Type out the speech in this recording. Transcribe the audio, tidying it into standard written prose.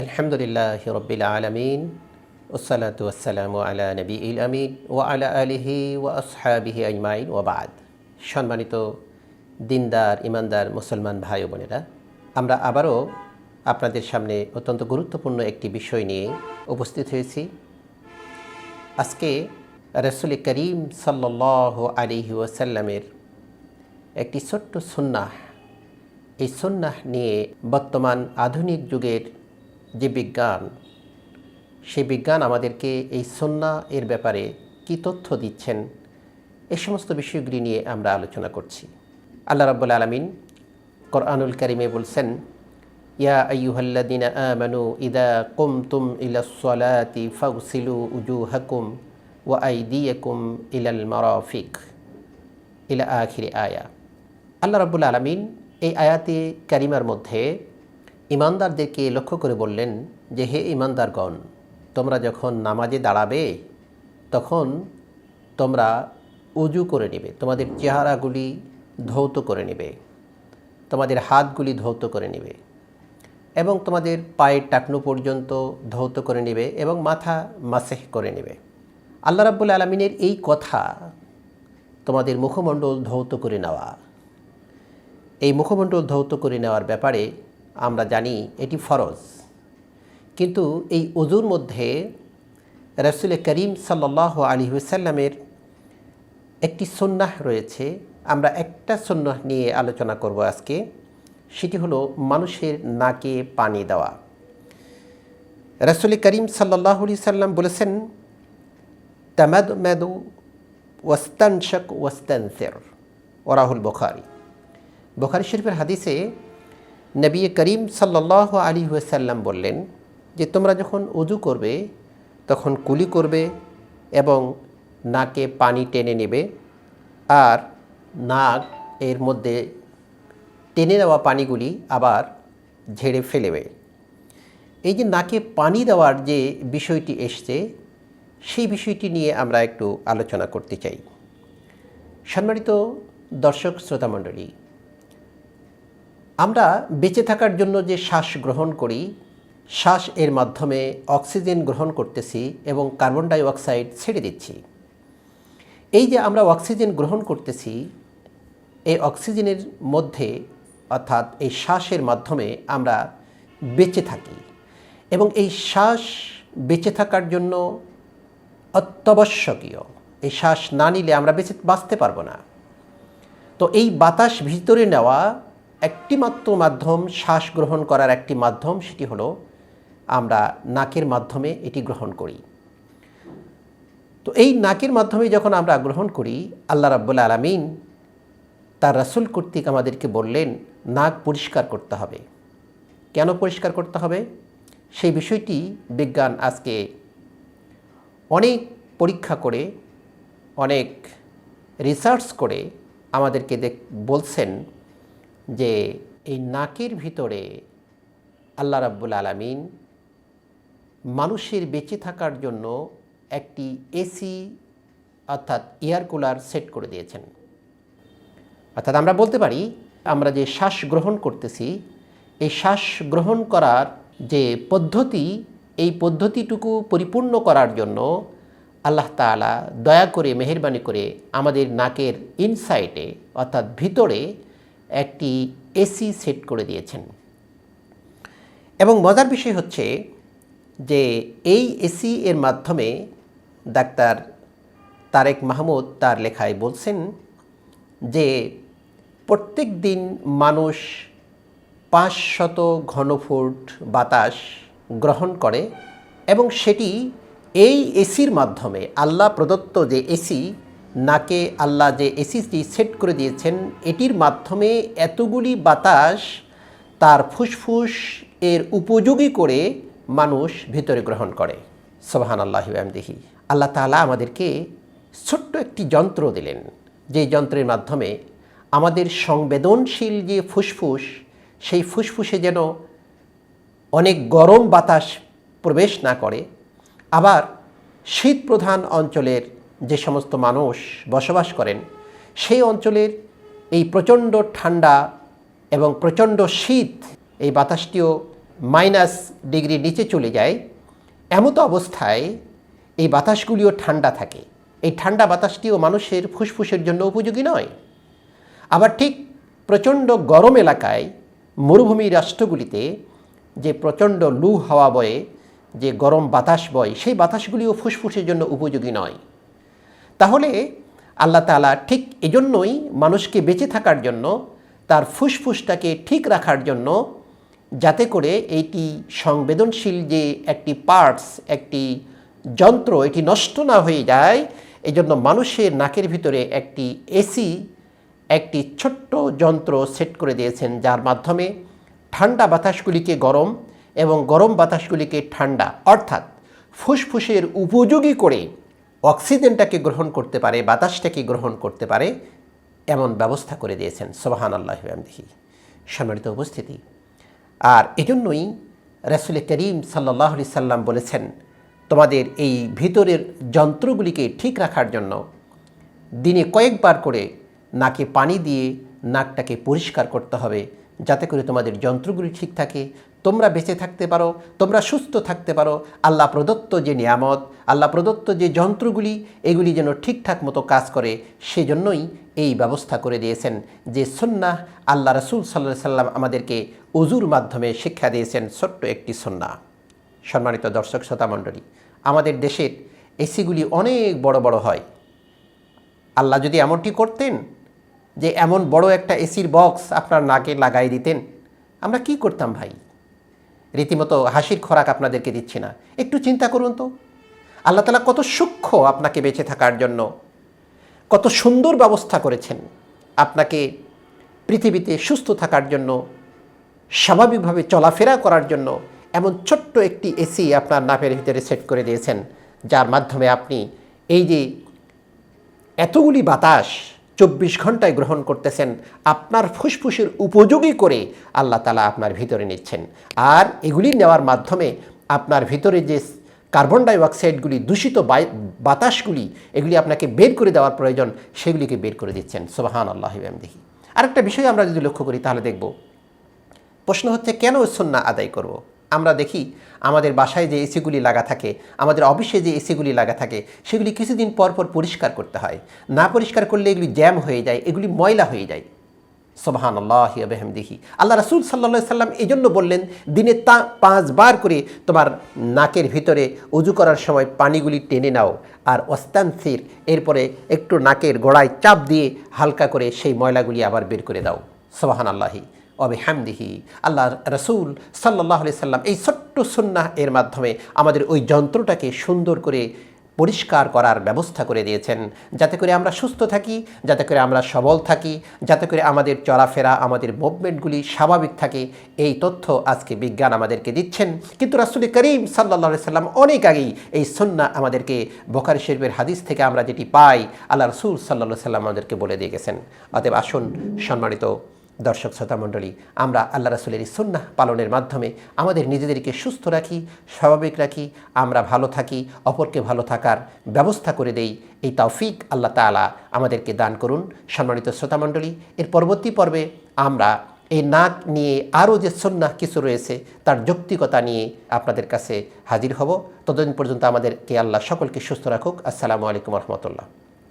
আলহামদুলিল্লাহি রাব্বিল আলামিন ওয়াসসালাতু ওয়াসসালামু আলা নবিয়িল আমিন ওয়া আলা আলিহি ওয়া আসহাবিহি আজমাইন ওয়া বাদ। সম্মানিত দিনদার ইমানদার মুসলমান ভাই ও বোনেরা, আমরা আবারও আপনাদের সামনে অত্যন্ত গুরুত্বপূর্ণ একটি বিষয় নিয়ে উপস্থিত হয়েছি। আজকে রাসূল করিম সাল্লাল্লাহু আলাইহি ওয়াসাল্লামের একটি ছোট্ট সুন্নাহ, এই সুন্নাহ নিয়ে বর্তমান আধুনিক যুগের যে বিজ্ঞান, সেই বিজ্ঞান আমাদেরকে এই সুন্নাহ এর ব্যাপারে কী তথ্য দিচ্ছেন, এই সমস্ত বিষয়গুলি নিয়ে আমরা আলোচনা করছি। আল্লাহ রাব্বুল আলামিন কোরআনুল কারীমে বলছেন, ইয়া আইয়ুহাল্লাযীনা আমানু ইযা কুমতুম ইলাস সালাতি ফাগসিলু উজুহাকুম ওয়া আইদিয়াকুম ইলাল মারাফিক ইলা আখির আয়া। আল্লাহ রাব্বুল আলামিন এই আয়াতে কারিমার মধ্যে ইমানদারদেরকে লক্ষ্য করে বললেন যে, হে ইমানদারগণ, তোমরা যখন নামাজে দাঁড়াবে তখন তোমরা উজু করে নেবে, তোমাদের চেহারাগুলি ধৌত করে নেবে, তোমাদের হাতগুলি ধৌত করে নেবে এবং তোমাদের পায়ের টাকনু পর্যন্ত ধৌত করে নেবে এবং মাথা মাসেহ করে নেবে। আল্লাহ রাব্বুল আলামিনের এই কথা, তোমাদের মুখমণ্ডল ধৌত করে নেওয়া, এই মুখমণ্ডল ধৌত করে নেওয়ার ব্যাপারে আমরা জানি এটি ফরজ, কিন্তু এই ওযুর মধ্যে রাসূল করিম সাল্লাল্লাহু আলাইহি ওয়াসাল্লামের একটি সুন্নাহ রয়েছে। আমরা একটা সুন্নাহ নিয়ে আলোচনা করব আজকে, সেটি হলো মানুষের নাকে পানি দেওয়া। রাসূল করিম সাল্লাল্লাহু আলাইহি ওয়াসাল্লাম বলেছেন, তামাদমাদু ওয়াস্তানশাক ওয়াস্তানসির, রাহুল বুখারী। বুখারী শরীফের হাদিসে নবী করিম সাল্লাল্লাহু আলাইহি ওয়াসাল্লাম বললেন যে, তোমরা যখন ওযু করবে তখন কুলি করবে এবং নাকে পানি টেনে নেবে আর নাক এর মধ্যে টেনে নেওয়া পানিগুলি আবার ঝেড়ে ফেলেবে। এই যে নাকে পানি দেওয়ার যে বিষয়টি এসছে, সেই বিষয়টি নিয়ে আমরা একটু আলোচনা করতে চাই। সম্মানিত দর্শক শ্রোতামণ্ডলী, আমরা বেঁচে থাকার জন্য যে শ্বাস গ্রহণ করি, শ্বাস এর মাধ্যমে অক্সিজেন গ্রহণ করতেছি এবং কার্বন ডাই অক্সাইড ছেড়ে দিচ্ছি। এই যে আমরা অক্সিজেন গ্রহণ করতেছি, এই অক্সিজেনের মধ্যে অর্থাৎ এই শ্বাসের মাধ্যমে আমরা বেঁচে থাকি এবং এই শ্বাস বেঁচে থাকার জন্য অত্যাবশ্যকীয়। এই শ্বাস না নিলে আমরা বাঁচতে পারবো না। তো এই বাতাস ভিতরে নেওয়া একটি মাত্র মাধ্যম, শ্বাস গ্রহণ করার একটি মাধ্যম, সেটি হলো আমরা নাকের মাধ্যমে এটি গ্রহণ করি। তো এই নাকের মাধ্যমে যখন আমরা গ্রহণ করি, আল্লাহ রাব্বুল আলামিন তার রাসূল কর্তৃক আমাদেরকে বললেন নাক পরিষ্কার করতে হবে। কেন পরিষ্কার করতে হবে সেই বিষয়টি বিজ্ঞান আজকে অনেক পরীক্ষা করে, অনেক রিসার্চ করে আমাদেরকে বলছেন যে এই নাকের ভিতরে আল্লাহ রাব্বুল আলামিন মানুষের বেঁচে থাকার জন্য একটি এসি অর্থাৎ এয়ার কুলার সেট করে দিয়েছেন। অর্থাৎ আমরা বলতে পারি, আমরা যে শ্বাস গ্রহণ করতেছি, এই শ্বাস গ্রহণ করার যে পদ্ধতি, এই পদ্ধতিটুকু পরিপূর্ণ করার জন্য আল্লাহ তাআলা দয়া করে, মেহেরবানি করে আমাদের নাকের ইনসাইডে অর্থাৎ ভিতরে একটি এসি সেট করে দিয়েছেন। এবং মজার বিষয় হচ্ছে যে এই এসি এর মাধ্যমে ডাক্তার তারেক মাহমুদ তার লেখায় বলছেন যে প্রত্যেক দিন মানুষ 500 ঘনফুট বাতাস গ্রহণ করে এবং সেটি এই এসির মাধ্যমে, আল্লাহ প্রদত্ত যে এসি, নাকে আল্লাহ যে এসিটি সেট করে দিয়েছেন, এটির মাধ্যমে এতগুলি বাতাস তার ফুসফুস এর উপযোগী করে মানুষ ভিতরে গ্রহণ করে। সুবহানাল্লাহি ওয়া বিহামদিহি। আল্লাহ তাআলা আমাদেরকে ছোট্ট একটি যন্ত্র দিলেন, যে যন্ত্রের মাধ্যমে আমাদের সংবেদনশীল যে ফুসফুস, সেই ফুসফুসে যেন অনেক গরম বাতাস প্রবেশ না করে, আবার শীত প্রধান অঞ্চলের যে সমস্ত মানুষ বসবাস করেন, সেই অঞ্চলের এই প্রচণ্ড ঠান্ডা এবং প্রচণ্ড শীত, এই বাতাসটিও -ডিগ্রি নিচে চলে যায়, এমত অবস্থায় এই বাতাসগুলিও ঠান্ডা থাকে। এই ঠান্ডা বাতাসটিও মানুষের ফুসফুসের জন্য উপযোগী নয়। আবার ঠিক প্রচণ্ড গরম এলাকায় মরুভূমি রাষ্ট্রগুলিতে যে প্রচণ্ড লু হাওয়া বয়ে, যে গরম বাতাস বয়, সেই বাতাসগুলিও ফুসফুসের জন্য উপযোগী নয়। তাহলে আল্লাহ তাআলা ঠিক এজন্যই মানুষকে বেঁচে থাকার জন্য, তার ফুসফুসটাকে ঠিক রাখার জন্য, যাতে করে এইটি সংবেদনশীল যে একটি পার্টস, একটি যন্ত্র, এটি নষ্ট না হয়ে যায়, এজন্য মানুষের নাকের ভিতরে একটি এসি, একটি ছোট্ট যন্ত্র সেট করে দিয়েছেন, যার মাধ্যমে ঠান্ডা বাতাসগুলিকে গরম এবং গরম বাতাসগুলিকে ঠান্ডা, অর্থাৎ ফুসফুসের উপযোগী করে অক্সিজেনটাকে গ্রহণ করতে পারে, বাতাসটাকে গ্রহণ করতে পারে, এমন ব্যবস্থা করে দিয়েছেন। সুবহানাল্লাহি ওয়া বিহামদিহি। সম্মানিত উপস্থিতি, আর এজন্যই রাসূল করিম সাল্লাল্লাহু আলাইহি সাল্লাম বলেছেন, তোমাদের এই ভিতরের যন্ত্রগুলিকে ঠিক রাখার জন্য দিনে কয়েকবার করে নাকে পানি দিয়ে নাকটাকে পরিষ্কার করতে হবে, যাতে করে তোমাদের যন্ত্রগুলি ঠিক থাকে, তোমরা বেঁচে থাকতে পারো, তোমরা সুস্থ থাকতে পারো। আল্লাহ প্রদত্ত যে নিয়ামত, আল্লাহ প্রদত্ত যে যন্ত্রগুলি, এগুলি যেন ঠিকঠাক মতো কাজ করে, সেজন্যই এই ব্যবস্থা করে দিয়েছেন। যে সুন্নাহ আল্লাহ রাসূল সাল্লাল্লাহু আলাইহি সাল্লাম আমাদেরকে ওযুর মাধ্যমে শিক্ষা দিয়েছেন, ছোট্ট একটি সুন্নাহ। সম্মানিত দর্শক শ্রোতা মণ্ডলী, আমাদের দেশের এসিগুলি অনেক বড় বড় হয়। আল্লাহ যদি এমনটি করতেন যে এমন বড় একটা এসির বক্স আপনার নাকে লাগাই দিতেন, আমরা কি করতাম ভাই? রীতিমতো হাসির খোরাক আপনাদেরকে দিচ্ছি না। একটু চিন্তা করুন তো, আল্লাহ তাআলা কত সূক্ষ্ম আপনাকে বেঁচে থাকার জন্য কত সুন্দর ব্যবস্থা করেছেন, আপনাকে পৃথিবীতে সুস্থ থাকার জন্য, স্বাভাবিকভাবে চলাফেরা করার জন্য এমন ছোট্ট একটি এসি আপনার নাকের ভিতরে সেট করে দিয়েছেন, যার মাধ্যমে আপনি এই যে এতগুলি বাতাস 24 ঘন্টায় গ্রহণ করতেছেন, আপনার ফুসফুসের উপযোগী করে আল্লাহ তাআলা আপনার ভিতরে নিচ্ছেন। আর এগুলি নেওয়ার মাধ্যমে আপনার ভিতরে যে কার্বন ডাই অক্সাইডগুলি, দূষিত বাতাসগুলি, এগুলি আপনাকে বের করে দেওয়ার প্রয়োজন, সেগুলিকে বের করে দিচ্ছেন। সুবহানাল্লাহি ওয়া বিহামদিহি। আরেকটা বিষয় আমরা যদি লক্ষ্য করি তাহলে দেখব, প্রশ্ন হচ্ছে কেন সুন্নাহ আদায় করব? আমরা দেখি আমাদের বাসায় যে এসিগুলি লাগা থাকে, আমাদের অফিসে যে এসিগুলি লাগা থাকে, সেগুলি কিছুদিন পর পর পরিষ্কার করতে হয়। না পরিষ্কার করলে এগুলি জ্যাম হয়ে যায়, এগুলি ময়লা হয়ে যায়। সুবহানাল্লাহি ওয়া বিহামদিহি। আল্লাহ রাসূল সাল্লাল্লাহু আলাইহি সাল্লাম এজন্য বললেন, দিনে 5 বার করে তোমার নাকের ভিতরে ওযু করার সময় পানিগুলি টেনে নাও, আর ওয়াস্তানসির, এরপরে একটু নাকের গোড়ায় চাপ দিয়ে হালকা করে সেই ময়লাগুলি আবার বের করে দাও। সুবহানাল্লাহি ওয়া বিহামদিহি। আল্লাহ রাসূল সাল্লাল্লাহু আলাইহি সাল্লাম এই ছোট্ট সুন্নাহ এর মাধ্যমে আমাদের ওই যন্ত্রটাকে সুন্দর করে পরিষ্কার করার ব্যবস্থা করে দিয়েছেন, যাতে করে আমরা সুস্থ থাকি, যাতে করে আমরা সবল থাকি, যাতে করে আমাদের চলাফেরা, আমাদের মুভমেন্টগুলি স্বাভাবিক থাকে। এই তথ্য আজকে বিজ্ঞান আমাদেরকে দিচ্ছেন, কিন্তু রাসূল করিম সাল্লাল্লাহু আলাইহি সাল্লাম অনেক আগেই এই সুন্নাহ আমাদেরকে, বুখারী শরীফের হাদিস থেকে আমরা যেটি পাই, আল্লাহ রাসূল সাল্লাল্লাহু আলাইহি সাল্লাম আমাদেরকে বলে দিয়ে গেছেন। অতএব আসুন সম্মানিত দর্শক শ্রোতা মণ্ডলী, আমরা আল্লাহ রাসূলের এই সুন্নাহ পালনের মাধ্যমে আমাদের নিজেদেরকে সুস্থ রাখি, স্বাভাবিক রাখি, আমরা ভালো থাকি, অপরকে ভালো থাকার ব্যবস্থা করে দেই। এই তৌফিক আল্লাহ তাআলা আমাদেরকে দান করুন। সম্মানিত শ্রোতা মণ্ডলী, এর পরবর্তী পর্বে আমরা এই নাক নিয়ে আরও যে সুন্নাহ কিছু রয়েছে, তার যৌক্তিকতা নিয়ে আপনাদের কাছে হাজির হব। ততদিন পর্যন্ত আমাদেরকে আল্লাহ সকলকে সুস্থ রাখুক। আসসালামু আলাইকুম ওয়া রাহমাতুল্লাহ।